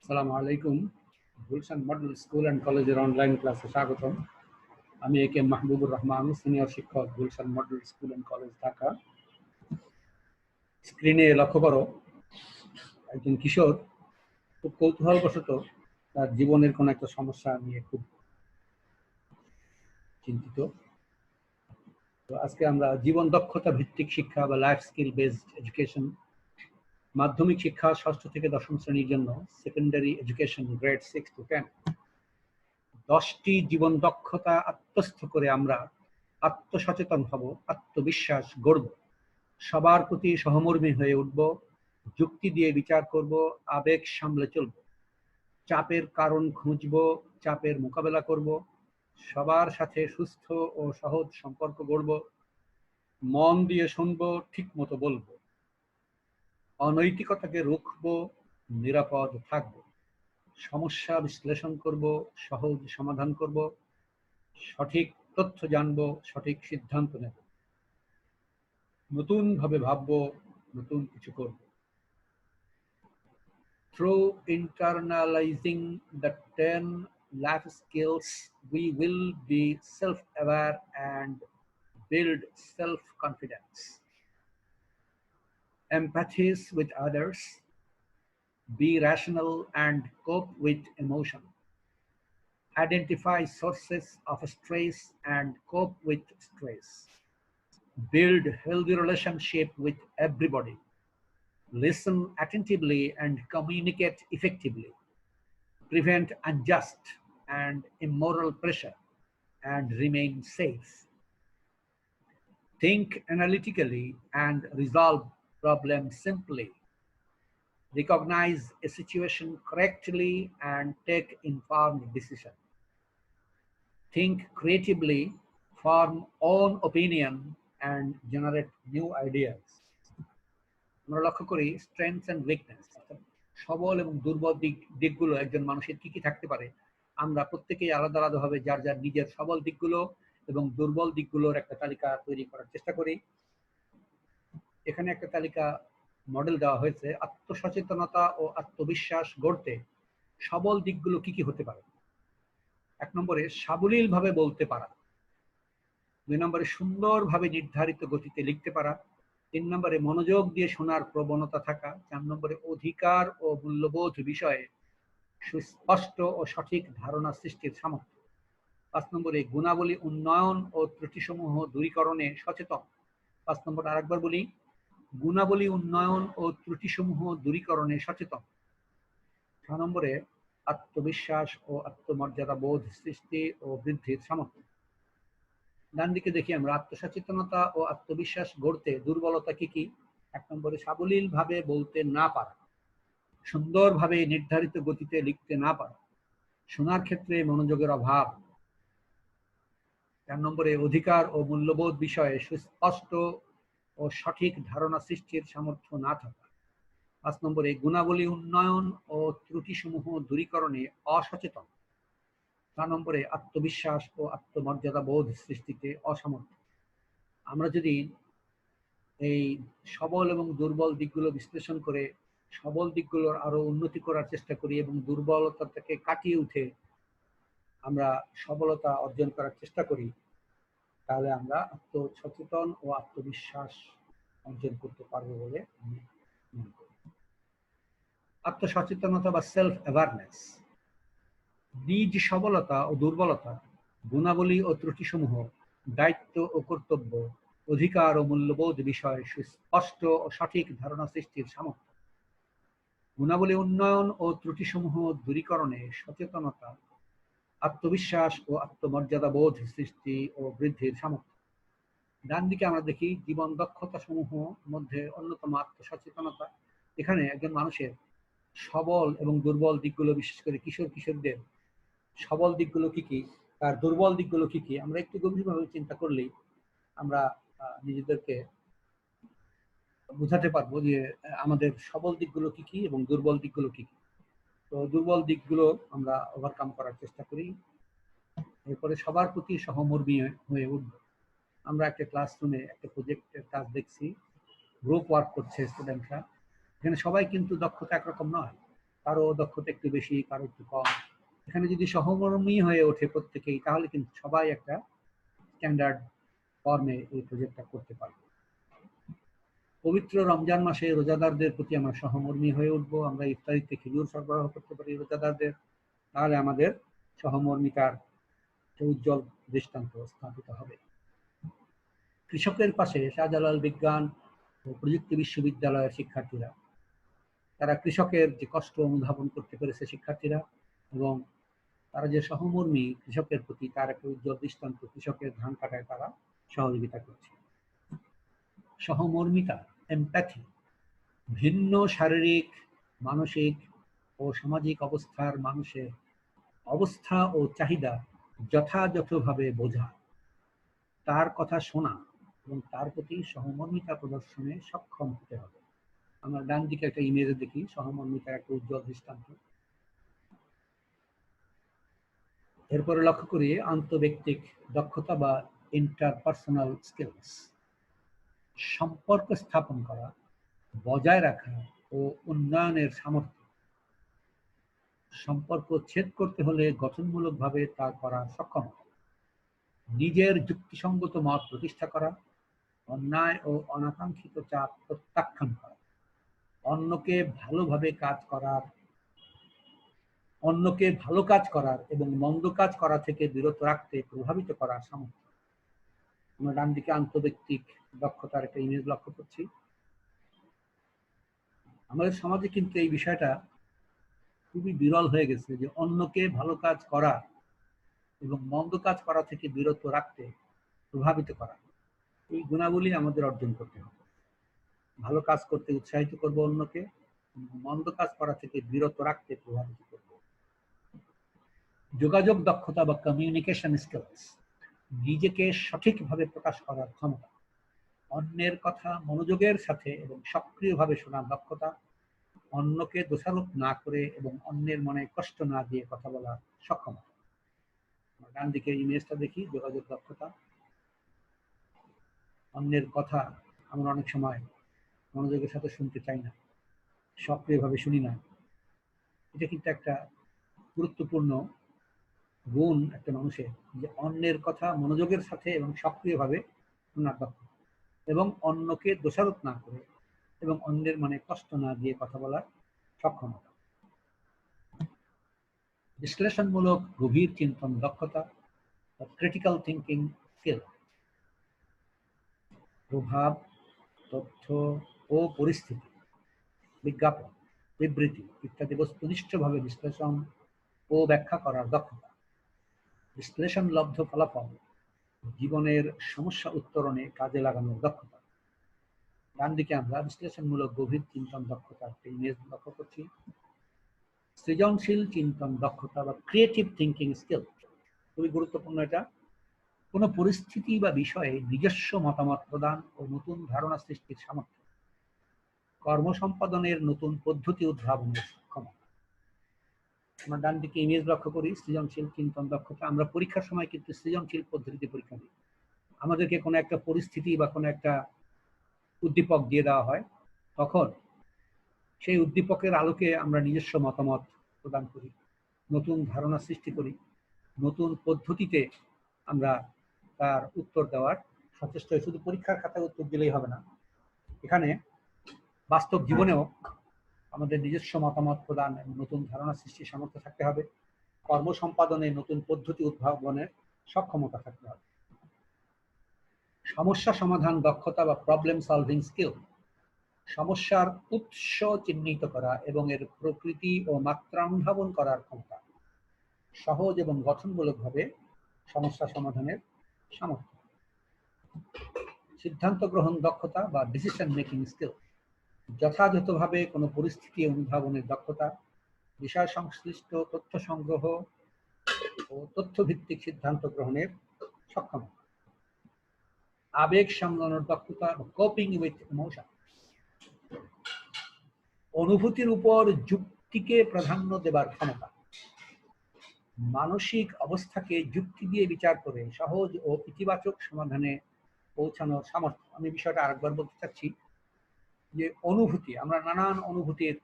আসসালামু আলাইকুম। Gulshan model school and কলেজের অনলাইন ক্লাসে স্বাগতম। আমি এ কে মাহবুবুর রহমান, সিনিয়র শিক্ষক, Gulshan model school and college, Dhaka. স্ক্রিনে লক্ষ্য করো, একজন কিশোর খুব কৌতূহলবশত তার জীবনের কোনো একটা সমস্যা নিয়ে খুব চিন্তিত। তো আজকে আমরা জীবন দক্ষতা ভিত্তিক শিক্ষা বা লাইফ স্কিল বেসড এডুকেশন, মাধ্যমিক শিক্ষা ৬ষ্ঠ থেকে ১০ম শ্রেণীর জন্য, সেকেন্ডারি এডুকেশন গ্রেড 6 to 10, 10টি জীবন দক্ষতা আত্মস্থ করে আমরা আত্মসচেতন হব, আত্মবিশ্বাস গড়ব, সবার প্রতি সহমর্মী হয়ে উঠব, যুক্তি দিয়ে বিচার করব, আবেগ সামলে চলব, চাপের কারণ খুঁজব, চাপের মোকাবেলা করব, সবার সাথে সুস্থ ও সহজ সম্পর্ক গড়ব, মন দিয়ে শুনব, ঠিক মতো বলবো, অনৈতিকতাকে রুখব, নিরাপদ থাকব, সমস্যা বিশ্লেষণ করব, সহজ সমাধান করব, সঠিক তথ্য জানব, সঠিক সিদ্ধান্ত নেব, নতুন ভাবে ভাববো, নতুন কিছু করব। Through internalizing the 10 life skills, we will be self-aware and build self-confidence, empathy with others, be rational and cope with emotion, identify sources of stress and cope with stress, build healthy relationship with everybody, listen attentively and communicate effectively, prevent unjust and immoral pressure, and remain safe. Think analytically and resolve problems simply. Recognize a situation correctly and take informed decision. Think creatively, form own opinion, and generate new ideas. আমরা লক্ষ্য করি strengths and weakness, সবল এবং দুর্বল দিকগুলো একজন মানুষের কি কি থাকতে পারে। আমরা প্রত্যেকেই আলাদা আলাদাভাবে যার যার নিজের সবল দিকগুলো এবং দুর্বল দিকগুলোর একটা তালিকা তৈরি করার চেষ্টা করি। এখানে একটা তালিকা মডেল দেওয়া হয়েছে। আত্মসচেতনতা ও আত্মবিশ্বাস গড়তে সবল দিকগুলো কি কি হতে পারে। ১ নম্বরে সাবলীলভাবে বলতে পারা, ২ নম্বরে সুন্দরভাবে নির্ধারিত গতিতে লিখতে পারা, ৩ নম্বরে মনোযোগ দিয়ে শোনার প্রবণতা থাকা, ৪ নম্বরে অধিকার ও মূল্যবোধ বিষয়ে সুস্পষ্ট ও সঠিক ধারণা সৃষ্টির সামর্থ্য, ৫ নম্বরে গুণাবলী উন্নয়ন ও ত্রুটিসমূহ দূরীকরণে সচেতন। ৫ নম্বর আরেকবার বলি, গুণাবলী উন্নয়ন ও ত্রুটিসমূহ দূরীকরণে সচেতন। ৬ নম্বরে আত্মবিশ্বাস ও আত্মমর্যাদা বোধ সৃষ্টি ও বৃদ্ধির সামর্থ্য। ডান দিকে দেখি আমরা আত্মসচেতনতা ও আত্মবিশ্বাস গড়তে দুর্বলতা কি কি। ১ নম্বরে সাবলীলভাবে বলতে না পারা, সুন্দরভাবে নির্ধারিত গতিতে লিখতে না পারা, শোনার ক্ষেত্রে মনোযোগের অভাব। ৪ নম্বরে অধিকার ও মূল্যবোধ বিষয়ে সুস্পষ্ট ও সঠিক ধারণা সৃষ্টির সামর্থ্য না থাকা। ৫ নম্বরে গুণাবলী উন্নয়ন ও ত্রুটিসমূহ দূরীকরণে অসচেতন। ৪ নম্বরে আত্মবিশ্বাস ও আত্মমর্যাদা বোধ সৃষ্টিতে অসামর্থ্য। আমরা যদি এই সবল এবং দুর্বল দিকগুলো বিশ্লেষণ করে সবল দিকগুলোর আরো উন্নতি করার চেষ্টা করি এবং দুর্বলতা থেকে কাটিয়ে উঠে আমরা সবলতা অর্জন করার চেষ্টা করি, তাহলে আমরা আত্মসচেতন ও আত্মবিশ্বাস অর্জন করতে পারবো বলে আমি মনে করি। আত্মসচেতনতা বা সেলফ অ্যাওয়ারনেস, নিজ সবলতা ও দুর্বলতা, গুণাবলী ও ত্রুটিসমূহ, দায়িত্ব ও কর্তব্য, অধিকার ও মূল্যবোধ বিষয়ে সুস্পষ্ট ও সঠিক ধারণা সৃষ্টির সামর্থ্য, গুণাবলী উন্নয়ন ও ত্রুটিসমূহ দূরীকরণে সচেতনতা, আত্মবিশ্বাস ও আত্মমর্যাদা বোধ সৃষ্টি ও বৃদ্ধির সামর্থ্য। ডান দিকে আমরা দেখি জীবন দক্ষতা সমূহ মধ্যে অন্যতম আত্মসচেতনতা। এখানে একজন মানুষের সবল এবং দুর্বল দিকগুলো, বিশেষ করে কিশোর কিশোরদের সবল দিকগুলো কি কি, তার দুর্বল দিকগুলো কি কি, আমরা একটু গভীরভাবে চিন্তা করলেই আমরা নিজেদেরকে বোঝাতে পারবো যে আমাদের সবল দিকগুলো কি কি এবং দুর্বল দিকগুলো কি কি। তো দুর্বল দিকগুলো আমরা ওভারকাম করার চেষ্টা করি, এরপরে সবার প্রতি সহমর্মী হয়ে উঠব। আমরা একটা ক্লাসরুমে একটা প্রজেক্টের কাজ দেখছি, গ্রুপ ওয়ার্ক করছে স্টুডেন্টরা। এখানে সবাই কিন্তু দক্ষতা একরকম নয়। কারো দক্ষতা একটু বেশি, কারো একটু কম। এখানে যদি সহমর্মী হয়ে ওঠে প্রত্যেকেই, তাহলে কিন্তু সবাই একটা স্ট্যান্ডার্ড ফর্মে এই প্রজেক্টটা করতে পারবে। পবিত্র রমজান মাসে রোজাদারদের প্রতি আমরা সহমর্মী হয়ে উঠবো। আমরা ইফতারিতে খেজুর সরবরাহ করতে পারি রোজাদারদের, তাহলে আমাদের সহমর্মিতার উজ্জ্বল দৃষ্টান্ত স্থাপিত হবে। কৃষকের পাশে শাহজালাল বিজ্ঞান ও প্রযুক্তি বিশ্ববিদ্যালয়ের শিক্ষার্থীরা, তারা কৃষকের যে কষ্ট অনুধাবন করতে পেরেছে শিক্ষার্থীরা, এবং তারা যে সহমর্মী কৃষকের প্রতি, তার একটা উজ্জ্বল দৃষ্টান্ত। কৃষকের ধান কাটায় তারা সহযোগিতা করছে। সহমর্মিতা, এমপ্যাথি, ভিন্ন শারীরিক, মানসিক ও সামাজিক অবস্থার মানুষের অবস্থা ও চাহিদা যথাযথভাবে বোঝা, তার কথা শোনা এবং তার প্রতি সহমর্মিতা প্রদর্শনে সক্ষম হতে হবে। আমরা ডান দিকে একটা ইমেজে দেখি সহমর্মিতার একটা উজ্জ্বল দৃষ্টান্ত। এরপরে লক্ষ্য করি আন্তঃব্যক্তিক দক্ষতা বা ইন্টারপার্সোনাল স্কিলস। সম্পর্ক স্থাপন করা, বজায় রাখা ও উন্নয়নের সামর্থ্য। সম্পর্ক ছেদ করতে হলে গঠনমূলকভাবে তা করার সক্ষমতা। নিজের যুক্তিসঙ্গত মত প্রতিষ্ঠা করা, অন্যায় ও অনাকাঙ্ক্ষিত চাপ প্রত্যাখ্যান করা, অন্যকে ভালো কাজ করার এবং মন্দ কাজ করা থেকে বিরত রাখতে প্রভাবিত করার সামর্থ্য। আমরা ডান দিকে আন্তঃব্যক্তিক দক্ষতার একটা ইমেজ লক্ষ্য করছি। আমাদের সমাজে কিন্তু এই বিষয়টা খুবই বিরল হয়ে গেছে যে অন্যকে ভালো কাজ করা এবং মন্দ কাজ করা থেকে বিরত রাখতে প্রভাবিত করা, এই গুণাবলী আমাদের অর্জন করতে হবে। ভালো কাজ করতে উৎসাহিত করব অন্যকে, মন্দ কাজ করা থেকে বিরত রাখতে প্রভাবিত করব। যোগাযোগ দক্ষতা বা কমিউনিকেশন স্কিলস, নিজেকে সঠিকভাবে প্রকাশ করার ক্ষমতা, অন্যের কথা মনোযোগের সাথে এবং সক্রিয়ভাবে শোনার দক্ষতা, অন্যকে দোষারোপ না করে এবং অন্যের মনে কষ্ট না দিয়ে কথা বলার সক্ষমতা। ডান দিকে ইমেজটা দেখি, যোগাযোগ দক্ষতা। অন্যের কথা আমরা অনেক সময় মনোযোগের সাথে শুনতে চাই না, সক্রিয়ভাবে শুনি না। এটা কিন্তু একটা গুরুত্বপূর্ণ গুণ একটা মানুষের, যে অন্যের কথা মনোযোগের সাথে এবং সক্রিয়ভাবে শোনার দক্ষতা, এবং অন্যকে দোষারোপ না করে এবং অন্যের মনে কষ্ট না দিয়ে কথা বলার সক্ষমতা। বিশ্লেষণমূলক গভীর চিন্তন দক্ষতা, ক্রিটিক্যাল থিঙ্কিং স্কিল। প্রভাব, তথ্য ও পরিস্থিতি, বিজ্ঞাপন, বিবৃতি ইত্যাদি বস্তুনিষ্ঠভাবে বিশ্লেষণ ও ব্যাখ্যা করার দক্ষতা। বিশ্লেষণলব্ধ ফলাফল জীবনের সমস্যা উত্তরণে কাজে লাগানোর দক্ষতা। ডান দিকে আমরা বিশ্লেষণমূলক গভীর চিন্তন দক্ষতার ইমেজ লক্ষ্য করছি। সৃজনশীল চিন্তন দক্ষতা বা ক্রিয়েটিভ থিঙ্কিং স্কিল, খুবই গুরুত্বপূর্ণ এটা। কোনো পরিস্থিতি বা বিষয়ে নিজস্ব মতামত প্রদান ও নতুন ধারণা সৃষ্টির সামর্থ্য। কর্ম সম্পাদনের নতুন পদ্ধতি উদ্ভাবনের ক্ষমতা। আমরা ডান দিকে ইমেজ লক্ষ্য করি সৃজনশীল চিন্তন দক্ষতা। আমরা পরীক্ষার সময় কিন্তু সৃজনশীল পদ্ধতিতে পরীক্ষা দিই। আমাদেরকে কোনো একটা পরিস্থিতি বা কোনো একটা উদ্দীপক দিয়ে দেওয়া হয়, তখন সেই উদ্দীপকের আলোকে আমরা নিজস্ব মতামত প্রদান করি, নতুন ধারণা সৃষ্টি করি, নতুন পদ্ধতিতে আমরা তার উত্তর দেওয়ার সচেষ্ট হই। শুধু পরীক্ষার খাতায় উত্তর দিলেই হবে না, এখানে বাস্তব জীবনেও আমাদের নিজস্ব মতামত প্রদান এবং নতুন ধারণা সৃষ্টির সামর্থ্য থাকতে হবে। কর্ম সম্পাদনে নতুন পদ্ধতি উদ্ভাবনের সক্ষমতা থাকতে হবে। সমস্যা সমাধান দক্ষতা বা প্রবলেম সলভিং স্কিল, সমস্যার উৎস চিহ্নিত করা এবং এর প্রকৃতি ও মাত্রা অনুধাবন করার ক্ষমতা। সহজ এবং গঠনমূলকভাবে সমস্যা সমাধানের সামর্থ্য। সিদ্ধান্ত গ্রহণ দক্ষতা বা ডিসিশন মেকিং স্কিল, যথাযথভাবে কোনো পরিস্থিতি অনুধাবনের দক্ষতা, বিষয় সংশ্লিষ্ট তথ্য সংগ্রহ ও তথ্যভিত্তিক সিদ্ধান্ত গ্রহণের সক্ষমতা। আবেগ সামলানোর দক্ষতা, কোপিং উইথ ইমোশন, অনুভূতির উপর যুক্তিকে প্রাধান্য দেবার ক্ষমতা। মানসিক অবস্থাকে যুক্তি দিয়ে বিচার করে সহজ ও ইতিবাচক সমাধানে পৌঁছানোর সামর্থ্য। আমি বিষয়টা আরেকবার বলতে চাচ্ছি যে অনুভূতি, আমরা নানান অনুভূতির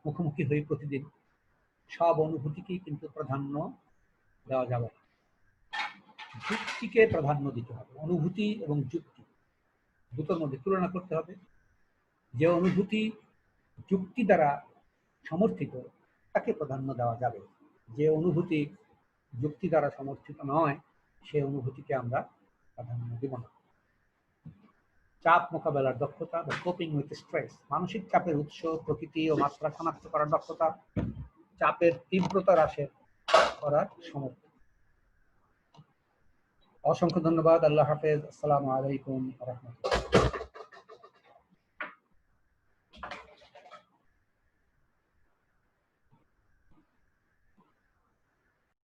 মুখোমুখি হই প্রতিদিন, সব অনুভূতিকেই কিন্তু প্রাধান্য দেওয়া যাবে না, যুক্তিকে প্রাধান্য দিতে হবে। অনুভূতি এবং যুক্তি দুটোর মধ্যে তুলনা করতে হবে। যে অনুভূতি যুক্তি দ্বারা সমর্থিত তাকে প্রাধান্য দেওয়া যাবে, যে অনুভূতি যুক্তি দ্বারা সমর্থিত নয় সে অনুভূতিকে আমরা প্রাধান্য দেব না। চাপ মোকাবেলার দক্ষতা বা কোপিং উইথ স্ট্রেস, মানসিক চাপের উৎস, প্রকৃতি ও মাত্রা শনাক্ত করার দক্ষতা, চাপের তীব্রতা হ্রাসে করার সমর্থ। অসংখ্য ধন্যবাদ। আল্লাহ হাফেজ। আসসালামু আলাইকুম ওয়া রাহমাতুল্লাহ।